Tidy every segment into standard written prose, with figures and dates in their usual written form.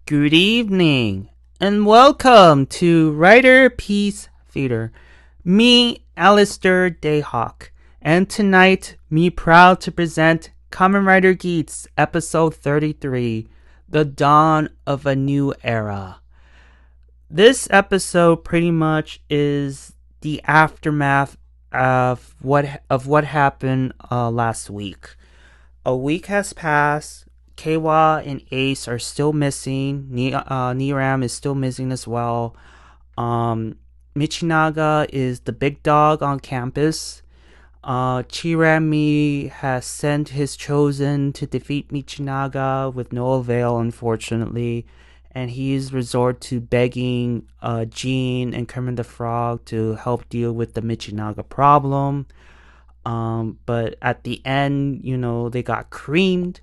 Good evening, and welcome to Riderpiece Theater. Me, Alistair Dayhawk, and tonight, me proud to present Kamen Rider Geats, episode 33, The Dawn of a New Era. This episode pretty much is the aftermath of what happened last week. A week has passed. Keiwa and Ace are still missing. Niram is still missing as well. Um, Michinaga is the big dog on campus. Chirami has sent his chosen to defeat Michinaga with no avail, unfortunately. And he's resort to begging Jean and Kermit the Frog to help deal with the Michinaga problem. But at the end, they got creamed.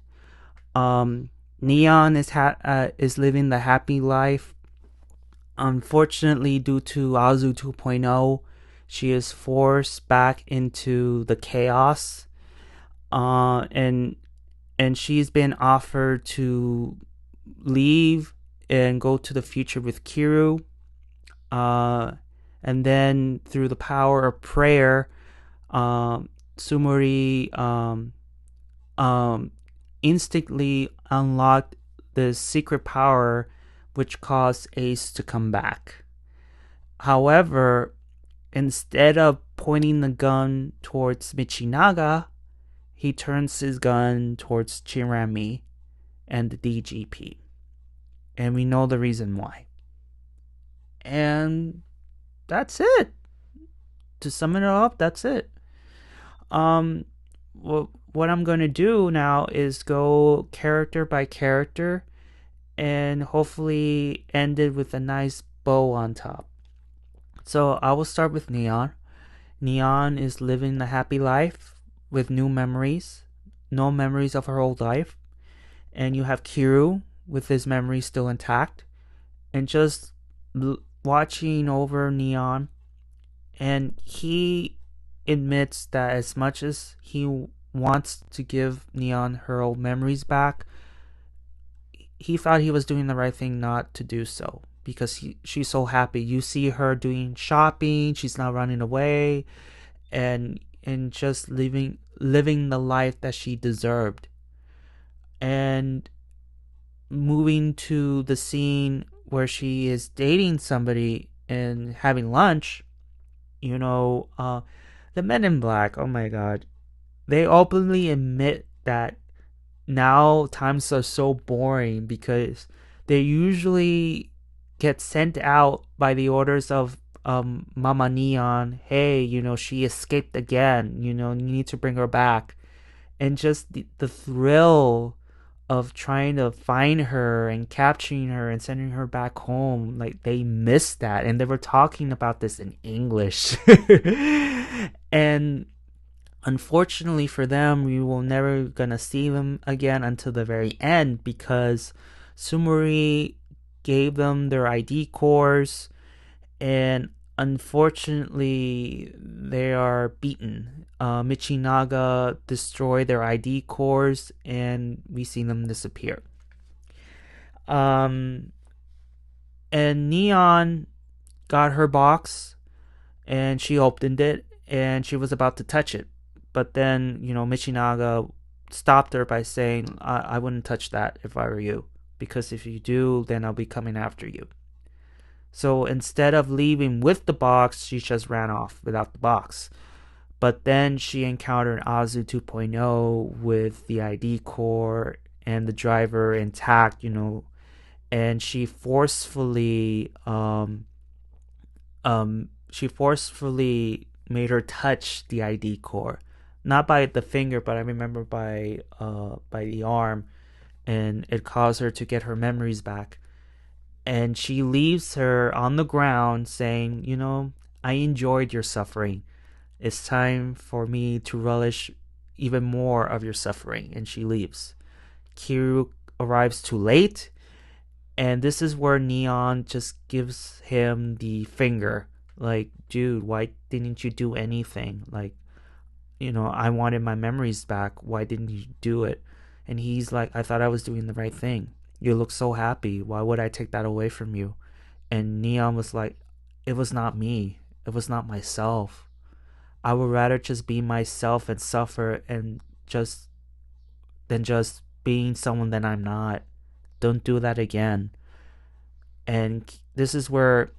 Neon is living the happy life. Unfortunately, due to Azu 2.0, she is forced back into the chaos. And she's been offered to leave and go to the future with Kiru. And then through the power of prayer, Tsumuri instantly unlocked the secret power which caused Ace to come back. However, instead of pointing the gun towards Michinaga, he turns his gun towards Chirami and the DGP. And we know the reason why. And that's it. To sum it up, that's it. What I'm going to do now is go character by character and hopefully end it with a nice bow on top. So I will start with Neon. Neon is living the happy life with new memories, no memories of her old life. And you have Kiru with his memories still intact and just watching over Neon. And he admits that as much as he wants to give Neon her old memories back, he thought he was doing the right thing not to do so, because she's so happy. You see her doing shopping, she's not running away, and just living the life that she deserved. And moving to the scene where she is dating somebody and having lunch, the Men in Black, oh my god, they openly admit that now times are so boring because they usually get sent out by the orders of Mama Neon. Hey, she escaped again. You need to bring her back. And just the thrill of trying to find her and capturing her and sending her back home, like they missed that. And they were talking about this in English. And unfortunately for them, we will never gonna see them again until the very end, because Tsumuri gave them their ID cores, and unfortunately they are beaten. Michinaga destroyed their ID cores, and we see them disappear. And Neon got her box, and she opened it, and she was about to touch it. But then, Michinaga stopped her by saying, I wouldn't touch that if I were you, because if you do, then I'll be coming after you. So instead of leaving with the box, she just ran off without the box. But then she encountered Azu 2.0 with the ID core and the driver intact, and she forcefully made her touch the ID core, not by the finger, but I remember by the arm, and it caused her to get her memories back. And she leaves her on the ground saying, I enjoyed your suffering. It's time for me to relish even more of your suffering. And she leaves. Kiru arrives too late, and this is where Neon just gives him the finger. Like, dude, why didn't you do anything? Like, I wanted my memories back. Why didn't you do it? And he's like, I thought I was doing the right thing. You look so happy. Why would I take that away from you? And Neon was like, it was not me. It was not myself. I would rather just be myself and suffer and just than just being someone that I'm not. Don't do that again. And this is where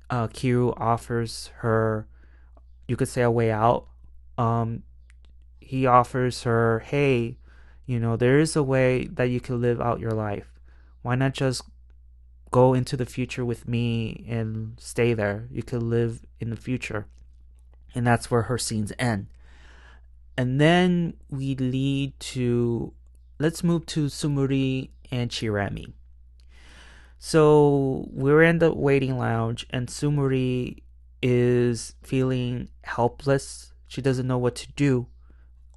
Kiru offers her, you could say, a way out. Um, he offers her, hey, there is a way that you can live out your life. Why not just go into the future with me and stay there? You could live in the future. And that's where her scenes end. And then we lead to, let's move to Tsumuri and Chirami. So we're in the waiting lounge, and Tsumuri is feeling helpless. She doesn't know what to do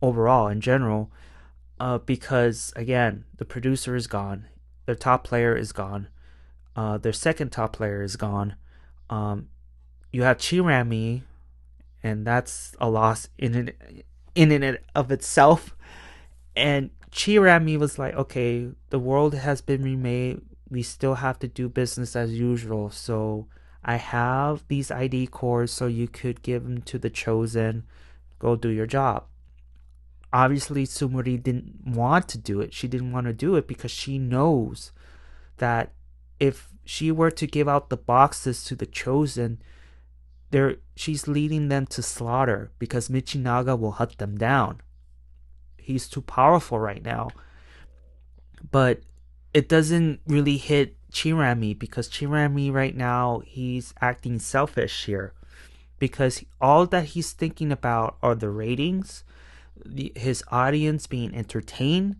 overall in general, because again, the producer is gone, their top player is gone, their second top player is gone. You have Chirami, and that's a loss in and of itself. And Chirami was like, okay, the world has been remade. We still have to do business as usual. So I have these ID cores so you could give them to the chosen. Go do your job. Obviously, Tsumuri didn't want to do it. She didn't want to do it because she knows that if she were to give out the boxes to the chosen, she's leading them to slaughter because Michinaga will hunt them down. He's too powerful right now. But it doesn't really hit Chirami because Chirami right now, he's acting selfish here. Because all that he's thinking about are the ratings, his audience being entertained,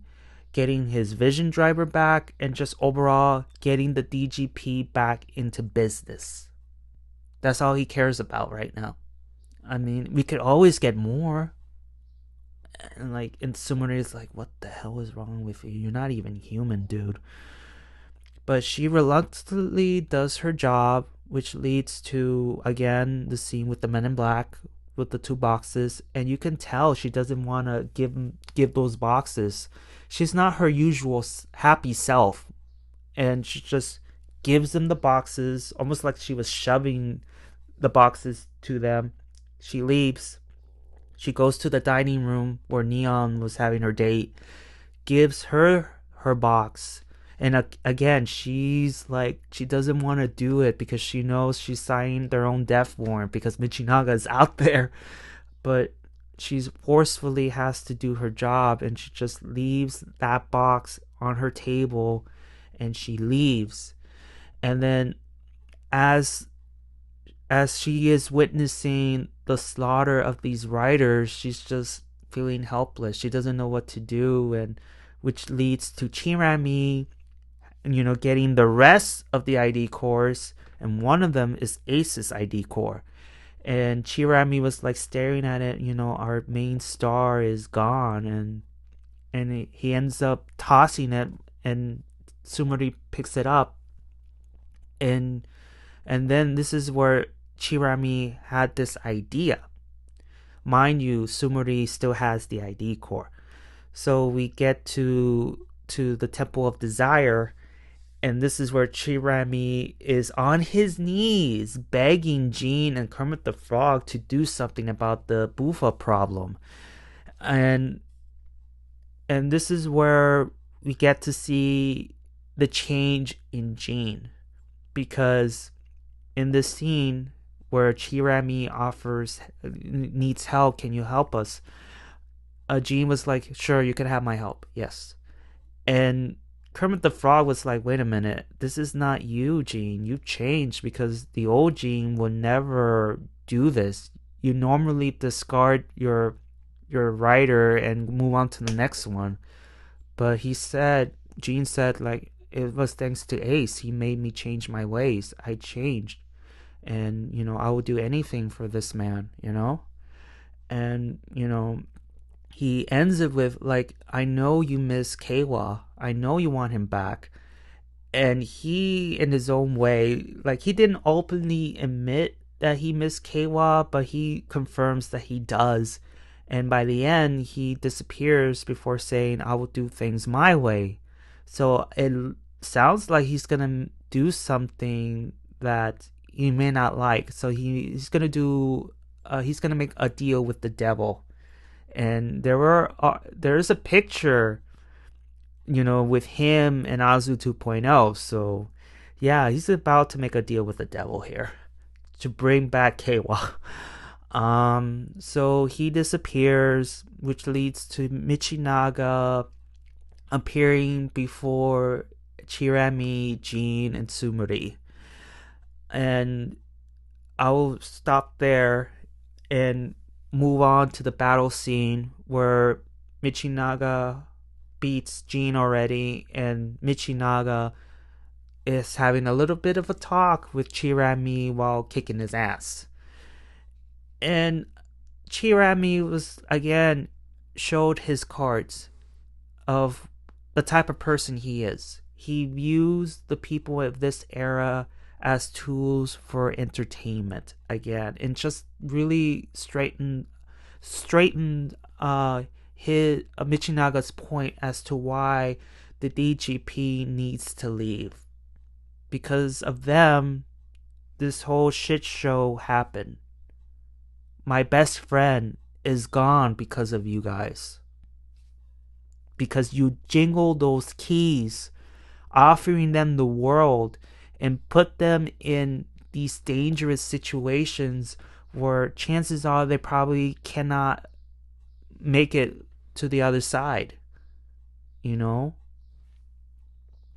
getting his vision driver back, and just overall getting the DGP back into business. That's all he cares about right now. I mean, we could always get more. And Tsumuri is like, what the hell is wrong with you? You're not even human, dude. But she reluctantly does her job, which leads to, again, the scene with the men in black with the two boxes. And you can tell she doesn't want to give those boxes. She's not her usual happy self. And she just gives them the boxes, almost like she was shoving the boxes to them. She leaves. She goes to the dining room where Neon was having her date, gives her box. And again, she's like, she doesn't want to do it because she knows she's signing their own death warrant because Michinaga is out there. But she's forcefully has to do her job, and she just leaves that box on her table and she leaves. And then as she is witnessing the slaughter of these riders, she's just feeling helpless. She doesn't know what to do, and which leads to Chirami, getting the rest of the ID cores, and one of them is Ace's ID core. And Chirami was like staring at it, our main star is gone, and he ends up tossing it, and Tsumuri picks it up, and then this is where Chirami had this idea. Mind you, Tsumuri still has the ID core. So we get to the Temple of Desire, and this is where Chirami is on his knees begging Jean and Kermit the Frog to do something about the Bufa problem. And this is where we get to see the change in Jean, because in this scene where Chirami needs help, can you help us? Jean was like, sure, you can have my help, yes. And Kermit the Frog was like, wait a minute, this is not you, Jean. You changed, because the old Jean would never do this. You normally discard your rider and move on to the next one. But Jean said, like, it was thanks to Ace. He made me change my ways. I changed. And, I will do anything for this man, And, he ends it with, like, I know you miss Keiwa. I know you want him back. And he, in his own way, like, he didn't openly admit that he missed Keiwa, but he confirms that he does. And by the end, he disappears before saying, I will do things my way. So sounds like he's gonna do something that he may not like. So he's gonna do. He's gonna make a deal with the devil, and there's a picture, with him and Azu 2.0. So yeah, he's about to make a deal with the devil here to bring back Keiwa. So he disappears, which leads to Michinaga appearing before Chirami, Jean, and Tsumuri. And I will stop there and move on to the battle scene where Michinaga beats Jean already, and Michinaga is having a little bit of a talk with Chirami while kicking his ass. And Chirami was again showed his cards of the type of person he is. He views the people of this era as tools for entertainment again, and just really straightened his Michinaga's point as to why the DGP needs to leave. Because of them, this whole shit show happened. My best friend is gone because of you guys. Because you jingle those keys, offering them the world, and put them in these dangerous situations where chances are they probably cannot make it to the other side.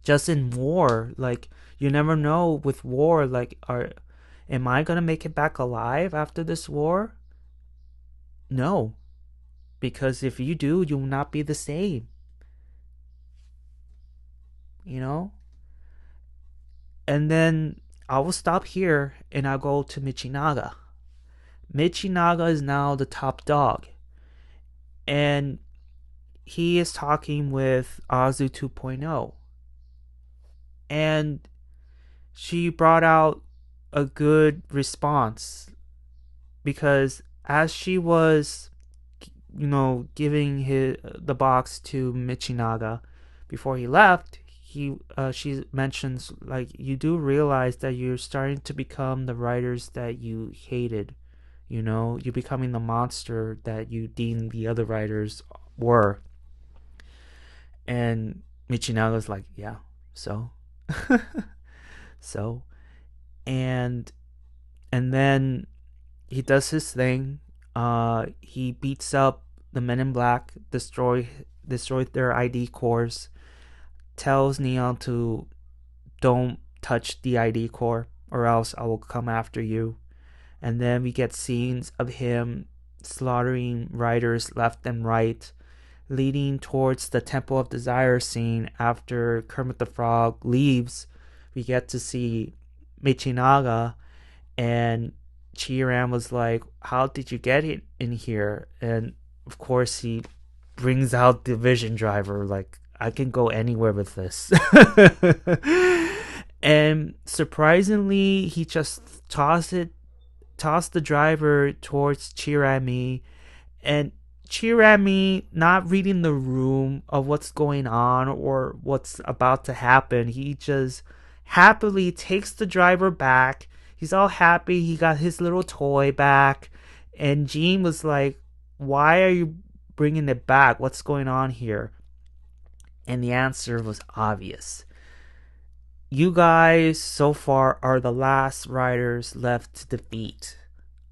Just in war, like, you never know with war, like, am I gonna make it back alive after this war? No, because if you do, you will not be the same. And then I will stop here and I'll go to Michinaga. Michinaga is now the top dog, and he is talking with Azu 2.0, and she brought out a good response, because as she was giving the box to Michinaga before he left, she mentions, like, you do realize that you're starting to become the writers that you hated. You're becoming the monster that you deemed the other writers were. And Michinaga's like, yeah, so so and then he does his thing. He beats up the Men in Black, destroy their ID cores, tells Neon to don't touch the ID core or else I will come after you. And then we get scenes of him slaughtering riders left and right, leading towards the Temple of Desire scene. After Kermit the Frog leaves, we get to see Michinaga, and Chiram was like, how did you get it in here? And of course he brings out the Vision Driver, like, I can go anywhere with this. And surprisingly, he just tossed the driver towards Chirami, and Chirami, not reading the room of what's going on or what's about to happen, he just happily takes the driver back. He's all happy he got his little toy back, and Jean was like, why are you bringing it back? What's going on here? And the answer was obvious. You guys so far are the last riders left to defeat.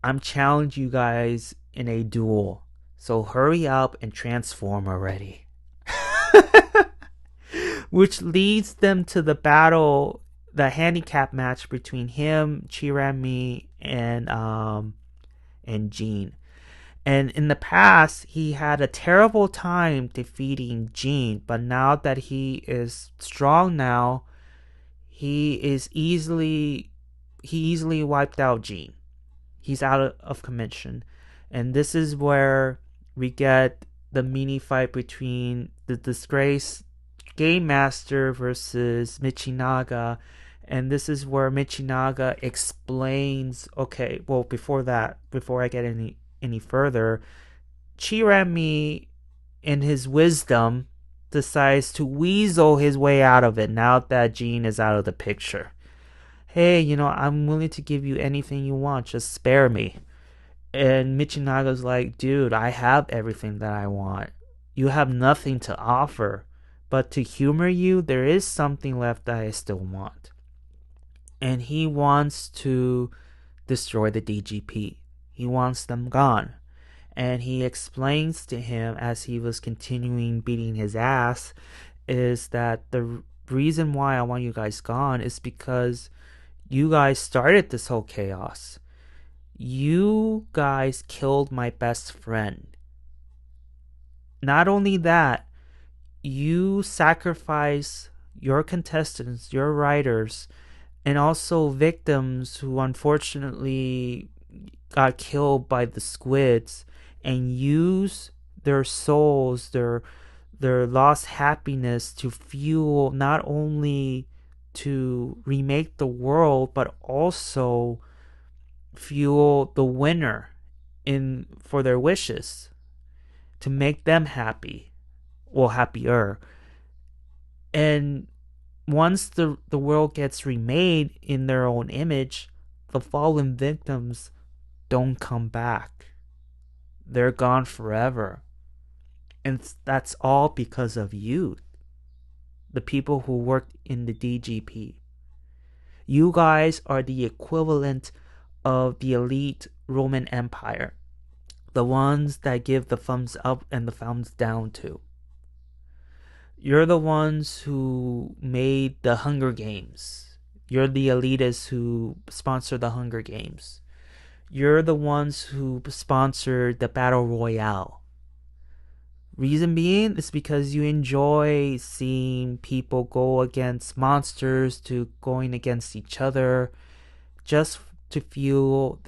I'm challenging you guys in a duel, so hurry up and transform already. Which leads them to the battle, the handicap match between him, Chirami, and Jean. And in the past, he had a terrible time defeating Jean, but now that he is strong now, he easily wiped out Jean. He's out of commission. And this is where we get the mini fight between the Disgrace Game Master versus Michinaga. And this is where Michinaga explains, okay, well, before I get any further, Chirami, in his wisdom, decides to weasel his way out of it now that Gene is out of the picture. Hey, I'm willing to give you anything you want, just spare me. And Michinaga's like, dude, I have everything that I want. You have nothing to offer. But to humor you, there is something left that I still want. And he wants to destroy the DGP. He wants them gone. And he explains to him as he was continuing beating his ass is that the reason why I want you guys gone is because you guys started this whole chaos. You guys killed my best friend. Not only that, you sacrifice your contestants, your riders, and also victims who unfortunately got killed by the squids, and use their souls, their lost happiness to fuel not only to remake the world, but also fuel the winner in for their wishes to make them happy, well, happier. And once the world gets remade in their own image, the fallen victims don't come back. They're gone forever. And that's all because of you, the people who worked in the DGP. You guys are the equivalent of the elite Roman Empire, the ones that give the thumbs up and the thumbs down to. You're the ones who made the Hunger Games. You're the elitists who sponsor the Hunger Games. You're the ones who sponsored the Battle Royale. Reason being is because you enjoy seeing people go against monsters to going against each other just to fuel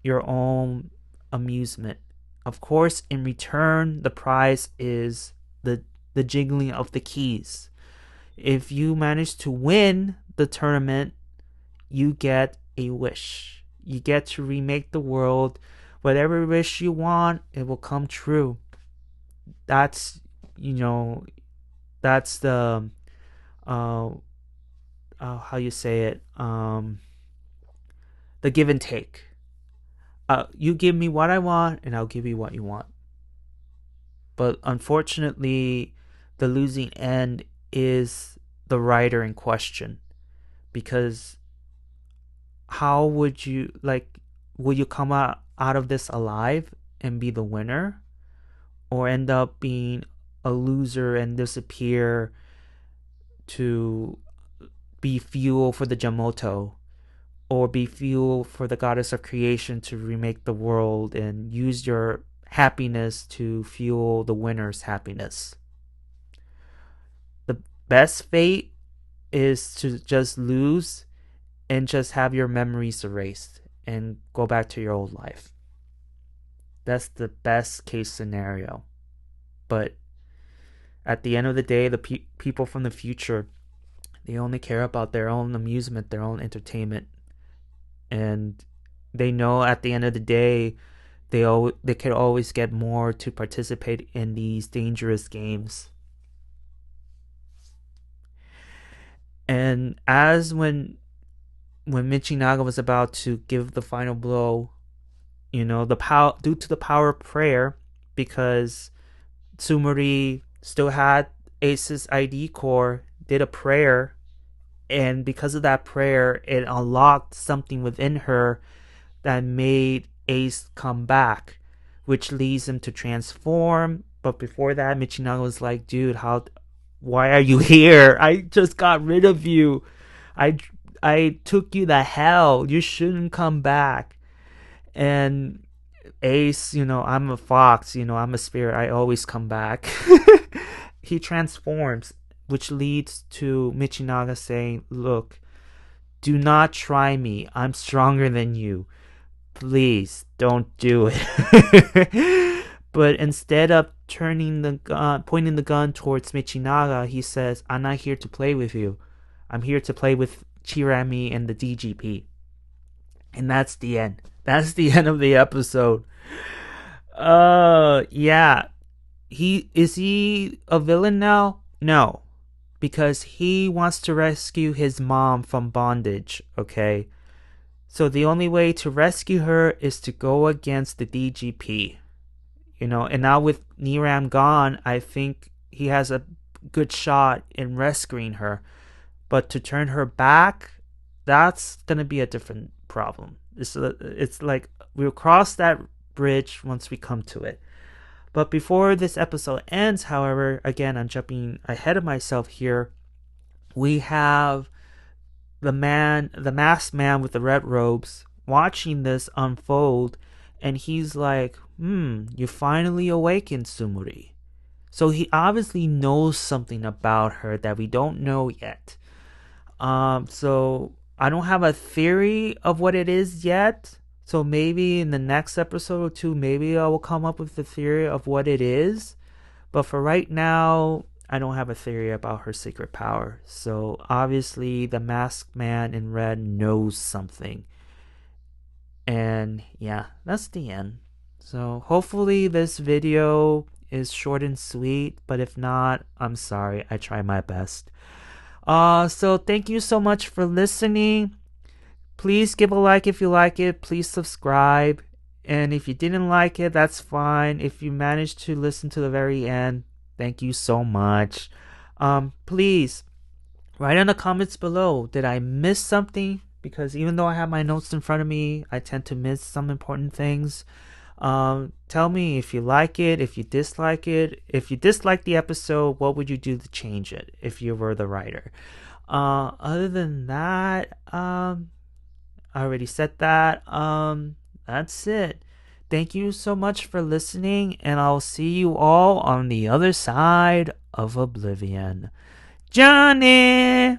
your own amusement. Of course, in return, the prize is the jiggling of the keys. If you manage to win the tournament, you get a wish. You get to remake the world. Whatever wish you want, it will come true. That's that's the how you say it, the give and take. You give me what I want and I'll give you what you want. But unfortunately, the losing end is the rider in question, because how would you come out of this alive and be the winner, or end up being a loser and disappear to be fuel for the Jamoto, or be fuel for the goddess of creation to remake the world and use your happiness to fuel the winner's happiness? The best fate is to just lose and just have your memories erased and go back to your old life. That's the best case scenario. But at the end of the day, the people from the future, they only care about their own amusement, their own entertainment. And they know at the end of the day, they could always get more to participate in these dangerous games. And as when Michinaga was about to give the final blow, due to the power of prayer, because Tsumuri still had Ace's ID core, did a prayer, and because of that prayer, it unlocked something within her that made Ace come back, which leads him to transform. But before that, Michinaga was like, dude, why are you here? I just got rid of you. I took you to hell. You shouldn't come back. And Ace, I'm a fox, I'm a spirit. I always come back. He transforms, which leads to Michinaga saying, look, do not try me. I'm stronger than you. Please don't do it. But instead of pointing the gun towards Michinaga, he says, I'm not here to play with you. I'm here to play with Chirami and the DGP. And that's the end. That's the end of the episode. Yeah. Is he a villain now? No, because he wants to rescue his mom from bondage, okay? So the only way to rescue her is to go against the DGP, and now with Niram gone, I think he has a good shot in rescuing her. But to turn her back, that's gonna be a different problem. It's like we'll cross that bridge once we come to it. But before this episode ends, however, again, I'm jumping ahead of myself here. We have the masked man with the red robes, watching this unfold, and he's like, you finally awakened, Tsumuri. So he obviously knows something about her that we don't know yet. So I don't have a theory of what it is yet. So maybe in the next episode or two, maybe I will come up with the theory of what it is. But for right now, I don't have a theory about her secret power. So obviously the masked man in red knows something. And yeah, that's the end. So hopefully this video is short and sweet, but if not, I'm sorry. I try my best. So thank you so much for listening. Please give a like if you like it. Please subscribe. And if you didn't like it, that's fine. If you managed to listen to the very end, thank you so much. Please write in the comments below. Did I miss something? Because even though I have my notes in front of me, I tend to miss some important things. Tell me if you like it, if you dislike it. If you dislike the episode, what would you do to change it if you were the writer? Other than that, I already said that. That's it. Thank you so much for listening, and I'll see you all on the other side of Oblivion. Johnny!